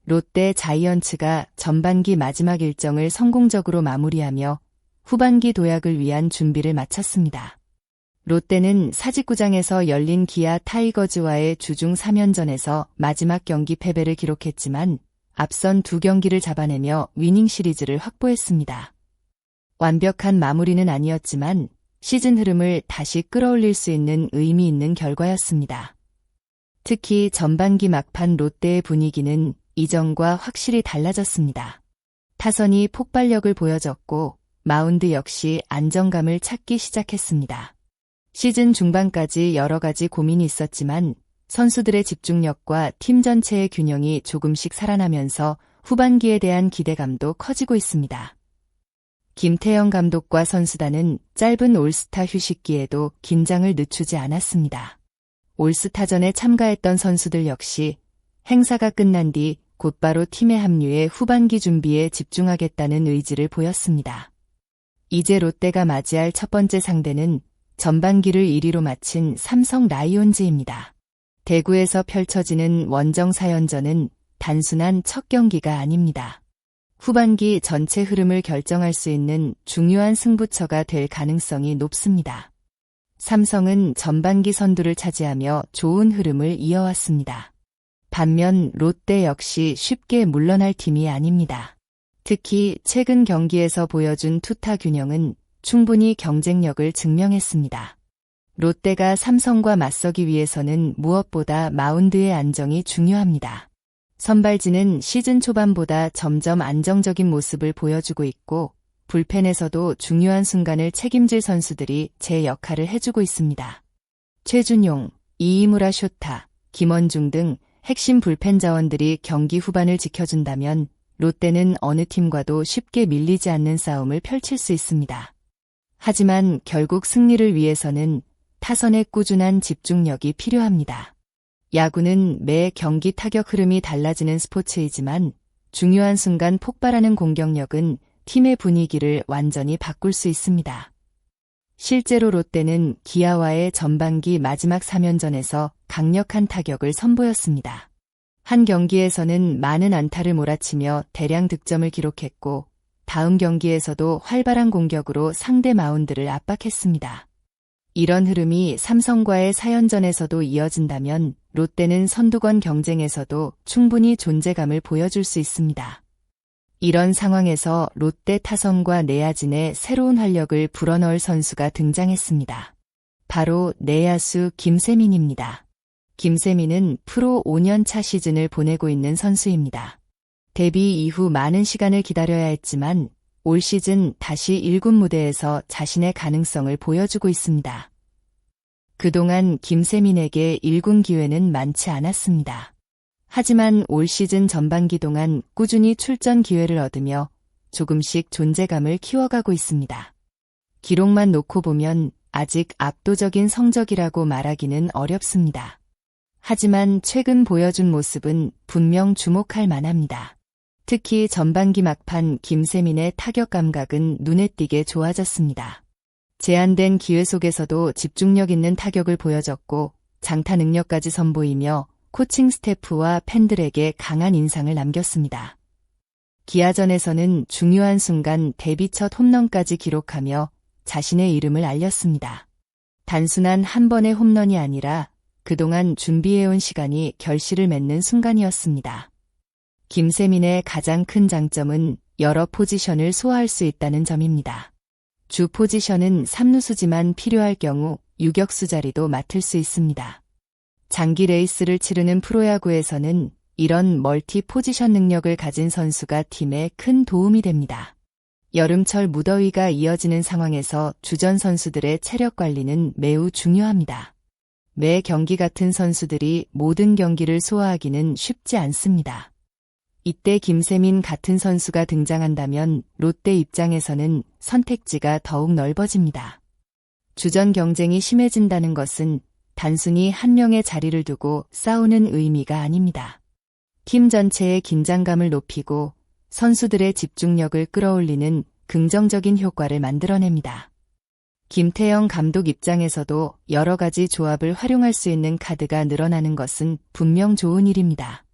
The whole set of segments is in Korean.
롯데 자이언츠가 전반기 마지막 일정을 성공적으로 마무리하며 후반기 도약을 위한 준비를 마쳤습니다. 롯데는 사직구장에서 열린 기아 타이거즈와의 주중 3연전에서 마지막 경기 패배를 기록했지만 앞선 두 경기를 잡아내며 위닝 시리즈를 확보했습니다. 완벽한 마무리는 아니었지만 시즌 흐름을 다시 끌어올릴 수 있는 의미 있는 결과였습니다. 특히 전반기 막판 롯데의 분위기는 이전과 확실히 달라졌습니다. 타선이 폭발력을 보여줬고 마운드 역시 안정감을 찾기 시작했습니다. 시즌 중반까지 여러 가지 고민이 있었지만 선수들의 집중력과 팀 전체의 균형이 조금씩 살아나면서 후반기에 대한 기대감도 커지고 있습니다. 김태형 감독과 선수단은 짧은 올스타 휴식기에도 긴장을 늦추지 않았습니다. 올스타전에 참가했던 선수들 역시 행사가 끝난 뒤 곧바로 팀에 합류해 후반기 준비에 집중하겠다는 의지를 보였습니다. 이제 롯데가 맞이할 첫 번째 상대는 전반기를 1위로 마친 삼성 라이온즈입니다. 대구에서 펼쳐지는 원정 4연전은 단순한 첫 경기가 아닙니다. 후반기 전체 흐름을 결정할 수 있는 중요한 승부처가 될 가능성이 높습니다. 삼성은 전반기 선두를 차지하며 좋은 흐름을 이어왔습니다. 반면 롯데 역시 쉽게 물러날 팀이 아닙니다. 특히 최근 경기에서 보여준 투타 균형은 충분히 경쟁력을 증명했습니다. 롯데가 삼성과 맞서기 위해서는 무엇보다 마운드의 안정이 중요합니다. 선발진은 시즌 초반보다 점점 안정적인 모습을 보여주고 있고 불펜에서도 중요한 순간을 책임질 선수들이 제 역할을 해주고 있습니다. 최준용, 이이무라 쇼타, 김원중 등 핵심 불펜 자원들이 경기 후반을 지켜준다면 롯데는 어느 팀과도 쉽게 밀리지 않는 싸움을 펼칠 수 있습니다. 하지만 결국 승리를 위해서는 타선의 꾸준한 집중력이 필요합니다. 야구는 매 경기 타격 흐름이 달라지는 스포츠이지만 중요한 순간 폭발하는 공격력은 팀의 분위기를 완전히 바꿀 수 있습니다. 실제로 롯데는 기아와의 전반기 마지막 3연전에서 강력한 타격을 선보였습니다. 한 경기에서는 많은 안타를 몰아치며 대량 득점을 기록했고 다음 경기에서도 활발한 공격으로 상대 마운드를 압박했습니다. 이런 흐름이 삼성과의 4연전에서도 이어진다면 롯데는 선두권 경쟁에서도 충분히 존재감을 보여줄 수 있습니다. 이런 상황에서 롯데 타선과 내야진에 새로운 활력을 불어넣을 선수가 등장했습니다. 바로 내야수 김세민입니다. 김세민은 프로 5년차 시즌을 보내고 있는 선수입니다. 데뷔 이후 많은 시간을 기다려야 했지만 올 시즌 다시 1군 무대에서 자신의 가능성을 보여주고 있습니다. 그동안 김세민에게 1군 기회는 많지 않았습니다. 하지만 올 시즌 전반기 동안 꾸준히 출전 기회를 얻으며 조금씩 존재감을 키워가고 있습니다. 기록만 놓고 보면 아직 압도적인 성적이라고 말하기는 어렵습니다. 하지만 최근 보여준 모습은 분명 주목할 만합니다. 특히 전반기 막판 김세민의 타격 감각은 눈에 띄게 좋아졌습니다. 제한된 기회 속에서도 집중력 있는 타격을 보여줬고 장타 능력까지 선보이며 코칭 스태프와 팬들에게 강한 인상을 남겼습니다. 기아전에서는 중요한 순간 데뷔 첫 홈런까지 기록하며 자신의 이름을 알렸습니다. 단순한 한 번의 홈런이 아니라 그동안 준비해온 시간이 결실을 맺는 순간이었습니다. 김세민의 가장 큰 장점은 여러 포지션을 소화할 수 있다는 점입니다. 주 포지션은 3루수지만 필요할 경우 유격수 자리도 맡을 수 있습니다. 장기 레이스를 치르는 프로야구에서는 이런 멀티 포지션 능력을 가진 선수가 팀에 큰 도움이 됩니다. 여름철 무더위가 이어지는 상황에서 주전 선수들의 체력 관리는 매우 중요합니다. 매 경기 같은 선수들이 모든 경기를 소화하기는 쉽지 않습니다. 이때 김세민 같은 선수가 등장한다면 롯데 입장에서는 선택지가 더욱 넓어집니다. 주전 경쟁이 심해진다는 것은 단순히 한 명의 자리를 두고 싸우는 의미가 아닙니다. 팀 전체의 긴장감을 높이고 선수들의 집중력을 끌어올리는 긍정적인 효과를 만들어냅니다. 김태형 감독 입장에서도 여러 가지 조합을 활용할 수 있는 카드가 늘어나는 것은 분명 좋은 일입니다.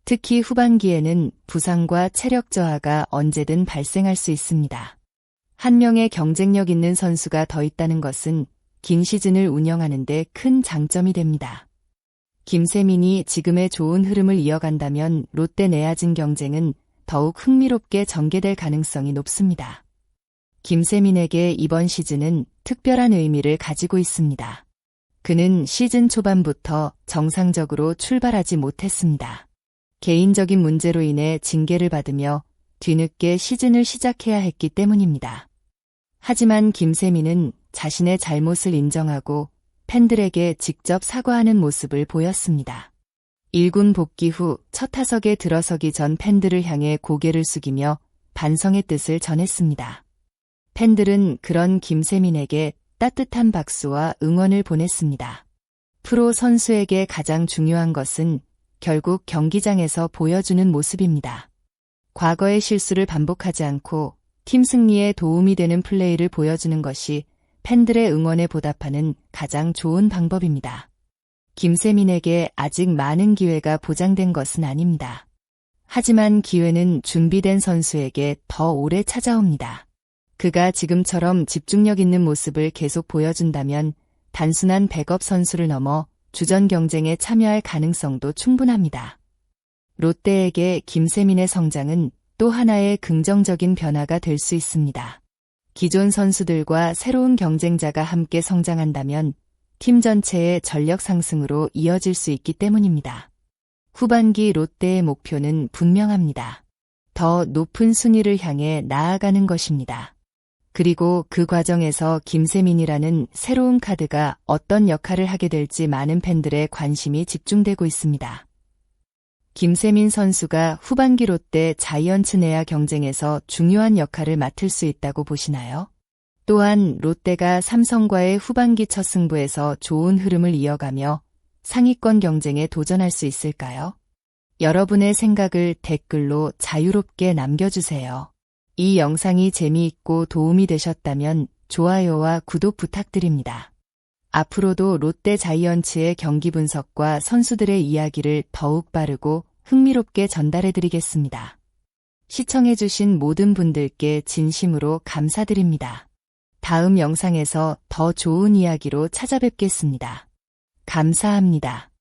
특히 후반기에는 부상과 체력 저하가 언제든 발생할 수 있습니다. 한 명의 경쟁력 있는 선수가 더 있다는 것은 긴 시즌을 운영하는 데 큰 장점이 됩니다. 김세민이 지금의 좋은 흐름을 이어간다면 롯데 내야진 경쟁은 더욱 흥미롭게 전개될 가능성이 높습니다. 김세민에게 이번 시즌은 특별한 의미를 가지고 있습니다. 그는 시즌 초반부터 정상적으로 출발하지 못했습니다. 개인적인 문제로 인해 징계를 받으며 뒤늦게 시즌을 시작해야 했기 때문입니다. 하지만 김세민은 자신의 잘못을 인정하고 팬들에게 직접 사과하는 모습을 보였습니다. 1군 복귀 후 첫 타석에 들어서기 전 팬들을 향해 고개를 숙이며 반성의 뜻을 전했습니다. 팬들은 그런 김세민에게 따뜻한 박수와 응원을 보냈습니다. 프로 선수에게 가장 중요한 것은 결국 경기장에서 보여주는 모습입니다. 과거의 실수를 반복하지 않고 팀 승리에 도움이 되는 플레이를 보여주는 것이 팬들의 응원에 보답하는 가장 좋은 방법입니다. 김세민에게 아직 많은 기회가 보장된 것은 아닙니다. 하지만 기회는 준비된 선수에게 더 오래 찾아옵니다. 그가 지금처럼 집중력 있는 모습을 계속 보여준다면 단순한 백업 선수를 넘어 주전 경쟁에 참여할 가능성도 충분합니다. 롯데에게 김세민의 성장은 또 하나의 긍정적인 변화가 될 수 있습니다. 기존 선수들과 새로운 경쟁자가 함께 성장한다면 팀 전체의 전력 상승으로 이어질 수 있기 때문입니다. 후반기 롯데의 목표는 분명합니다. 더 높은 순위를 향해 나아가는 것입니다. 그리고 그 과정에서 김세민이라는 새로운 카드가 어떤 역할을 하게 될지 많은 팬들의 관심이 집중되고 있습니다. 김세민 선수가 후반기 롯데 자이언츠 내야 경쟁에서 중요한 역할을 맡을 수 있다고 보시나요? 또한 롯데가 삼성과의 후반기 첫 승부에서 좋은 흐름을 이어가며 상위권 경쟁에 도전할 수 있을까요? 여러분의 생각을 댓글로 자유롭게 남겨주세요. 이 영상이 재미있고 도움이 되셨다면 좋아요와 구독 부탁드립니다. 앞으로도 롯데 자이언츠의 경기 분석과 선수들의 이야기를 더욱 빠르고 흥미롭게 전달해드리겠습니다. 시청해주신 모든 분들께 진심으로 감사드립니다. 다음 영상에서 더 좋은 이야기로 찾아뵙겠습니다. 감사합니다.